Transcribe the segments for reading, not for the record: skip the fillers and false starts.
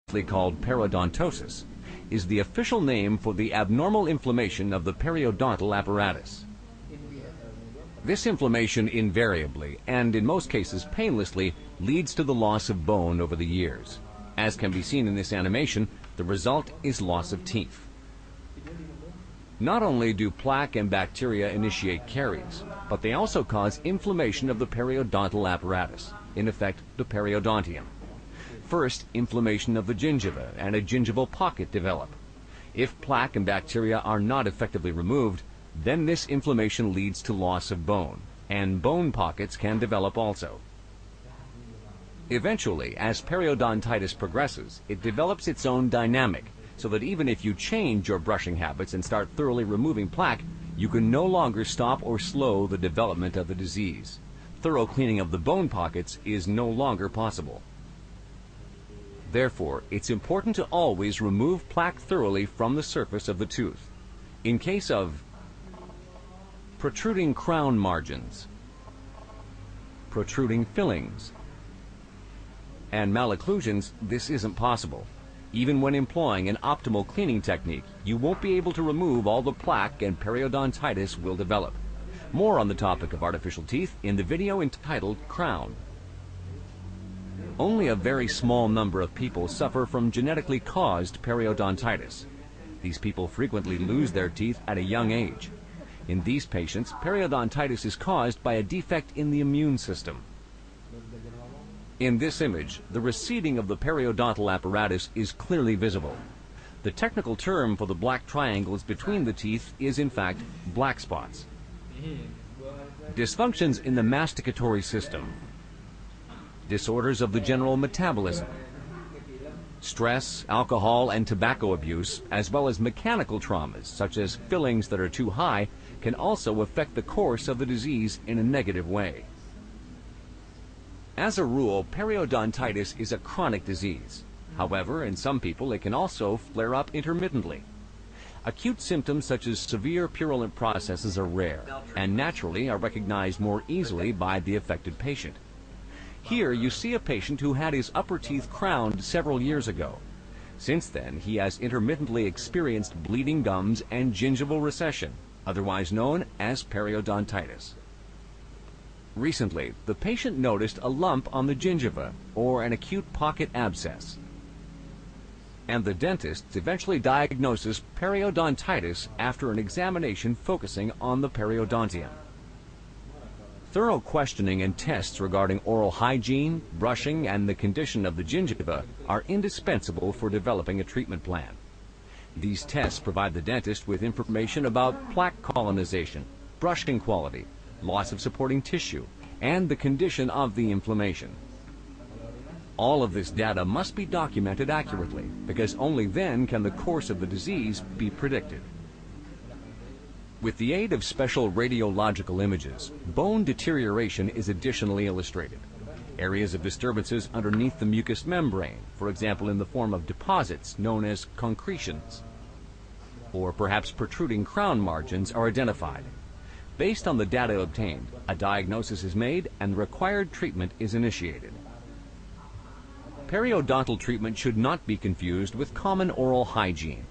called periodontosis, is the official name for the abnormal inflammation of the periodontal apparatus. This inflammation invariably, and in most cases painlessly, leads to the loss of bone over the years. As can be seen in this animation, the result is loss of teeth. Not only do plaque and bacteria initiate caries, but they also cause inflammation of the periodontal apparatus, in effect the periodontium. First, inflammation of the gingiva and a gingival pocket develop. If plaque and bacteria are not effectively removed, then this inflammation leads to loss of bone, and bone pockets can develop also. Eventually, as periodontitis progresses, it develops its own dynamic, so that even if you change your brushing habits and start thoroughly removing plaque, you can no longer stop or slow the development of the disease. Thorough cleaning of the bone pockets is no longer possible. Therefore, it's important to always remove plaque thoroughly from the surface of the tooth. In case of protruding crown margins, protruding fillings, and malocclusions, this isn't possible. Even when employing an optimal cleaning technique, you won't be able to remove all the plaque and periodontitis will develop. More on the topic of artificial teeth in the video entitled Crown. Only a very small number of people suffer from genetically caused periodontitis. These people frequently lose their teeth at a young age. In these patients, periodontitis is caused by a defect in the immune system. In this image, the receding of the periodontal apparatus is clearly visible. The technical term for the black triangles between the teeth is in fact black spots. Dysfunctions in the masticatory system, disorders of the general metabolism, stress, alcohol, and tobacco abuse, as well as mechanical traumas such as fillings that are too high, can also affect the course of the disease in a negative way. As a rule, periodontitis is a chronic disease. However, in some people it can also flare up intermittently. Acute symptoms such as severe purulent processes are rare, and naturally are recognized more easily by the affected patient. Here you see a patient who had his upper teeth crowned several years ago. Since then, he has intermittently experienced bleeding gums and gingival recession, otherwise known as periodontitis. Recently, the patient noticed a lump on the gingiva, or an acute pocket abscess, and the dentist eventually diagnoses periodontitis after an examination focusing on the periodontium. Thorough questioning and tests regarding oral hygiene, brushing, and the condition of the gingiva are indispensable for developing a treatment plan. These tests provide the dentist with information about plaque colonization, brushing quality, loss of supporting tissue, and the condition of the inflammation. All of this data must be documented accurately, because only then can the course of the disease be predicted. With the aid of special radiological images, bone deterioration is additionally illustrated. Areas of disturbances underneath the mucous membrane, for example in the form of deposits known as concretions, or perhaps protruding crown margins, are identified. Based on the data obtained, a diagnosis is made and the required treatment is initiated. Periodontal treatment should not be confused with common oral hygiene.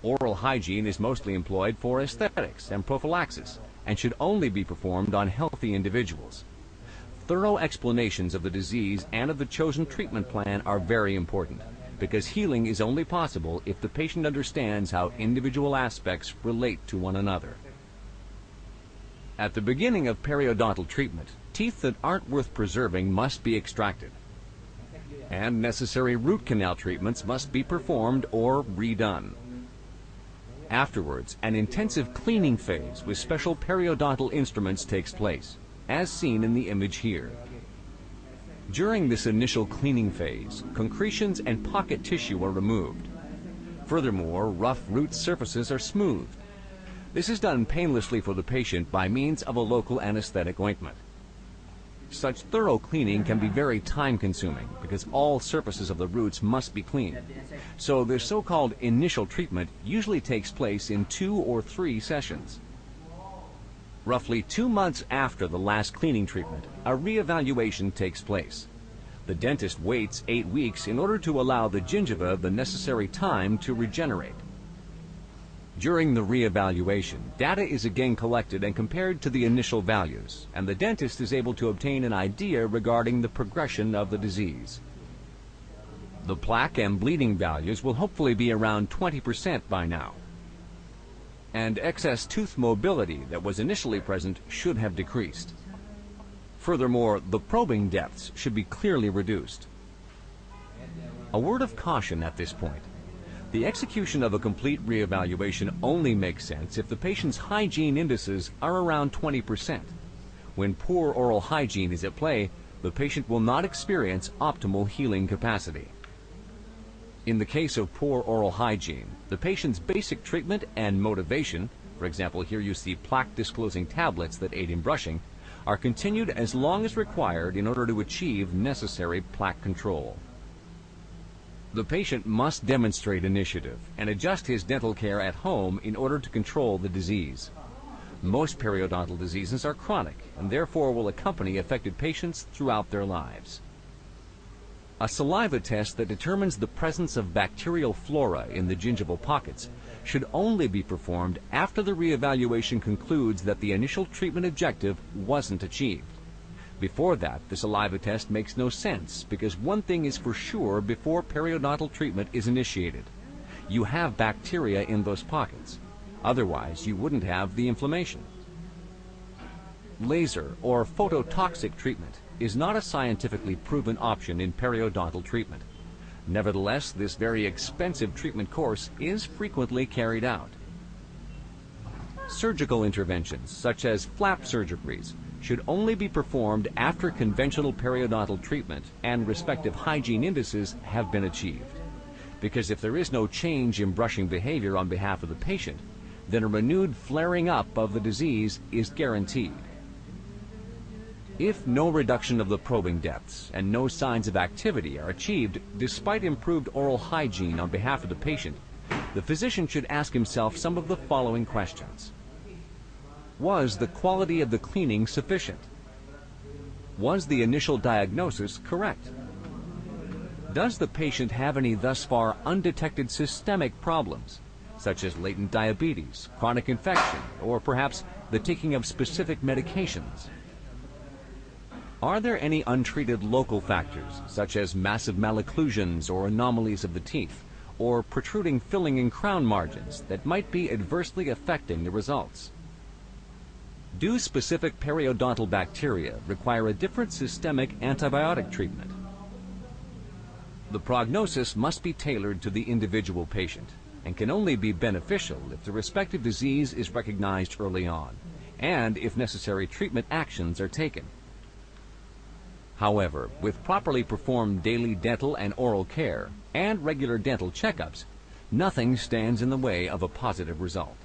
Oral hygiene is mostly employed for aesthetics and prophylaxis and should only be performed on healthy individuals. Thorough explanations of the disease and of the chosen treatment plan are very important, because healing is only possible if the patient understands how individual aspects relate to one another. At the beginning of periodontal treatment, teeth that aren't worth preserving must be extracted, and necessary root canal treatments must be performed or redone. Afterwards, an intensive cleaning phase with special periodontal instruments takes place, as seen in the image here. During this initial cleaning phase, concretions and pocket tissue are removed. Furthermore, rough root surfaces are smoothed. This is done painlessly for the patient by means of a local anesthetic ointment. Such thorough cleaning can be very time-consuming because all surfaces of the roots must be cleaned. So the so-called initial treatment usually takes place in 2 or 3 sessions. Roughly 2 months after the last cleaning treatment, a reevaluation takes place. The dentist waits 8 weeks in order to allow the gingiva the necessary time to regenerate. During the reevaluation, data is again collected and compared to the initial values, and the dentist is able to obtain an idea regarding the progression of the disease. The plaque and bleeding values will hopefully be around 20% by now, and excess tooth mobility that was initially present should have decreased. Furthermore, the probing depths should be clearly reduced. A word of caution at this point. The execution of a complete reevaluation only makes sense if the patient's hygiene indices are around 20%. When poor oral hygiene is at play, the patient will not experience optimal healing capacity. In the case of poor oral hygiene, the patient's basic treatment and motivation, for example, here you see plaque-disclosing tablets that aid in brushing, are continued as long as required in order to achieve necessary plaque control. The patient must demonstrate initiative and adjust his dental care at home in order to control the disease. Most periodontal diseases are chronic and therefore will accompany affected patients throughout their lives. A saliva test that determines the presence of bacterial flora in the gingival pockets should only be performed after the reevaluation concludes that the initial treatment objective wasn't achieved. Before that, the saliva test makes no sense because one thing is for sure before periodontal treatment is initiated. You have bacteria in those pockets. Otherwise, you wouldn't have the inflammation. Laser or phototoxic treatment is not a scientifically proven option in periodontal treatment. Nevertheless, this very expensive treatment course is frequently carried out. Surgical interventions, such as flap surgeries, should only be performed after conventional periodontal treatment and respective hygiene indices have been achieved. Because if there is no change in brushing behavior on behalf of the patient, then a renewed flaring up of the disease is guaranteed. If no reduction of the probing depths and no signs of activity are achieved despite improved oral hygiene on behalf of the patient, the physician should ask himself some of the following questions. Was the quality of the cleaning sufficient? Was the initial diagnosis correct? Does the patient have any thus far undetected systemic problems, such as latent diabetes, chronic infection, or perhaps the taking of specific medications? Are there any untreated local factors, such as massive malocclusions or anomalies of the teeth, or protruding filling and crown margins that might be adversely affecting the results? Do specific periodontal bacteria require a different systemic antibiotic treatment? The prognosis must be tailored to the individual patient and can only be beneficial if the respective disease is recognized early on, and if necessary treatment actions are taken. However, with properly performed daily dental and oral care and regular dental checkups, nothing stands in the way of a positive result.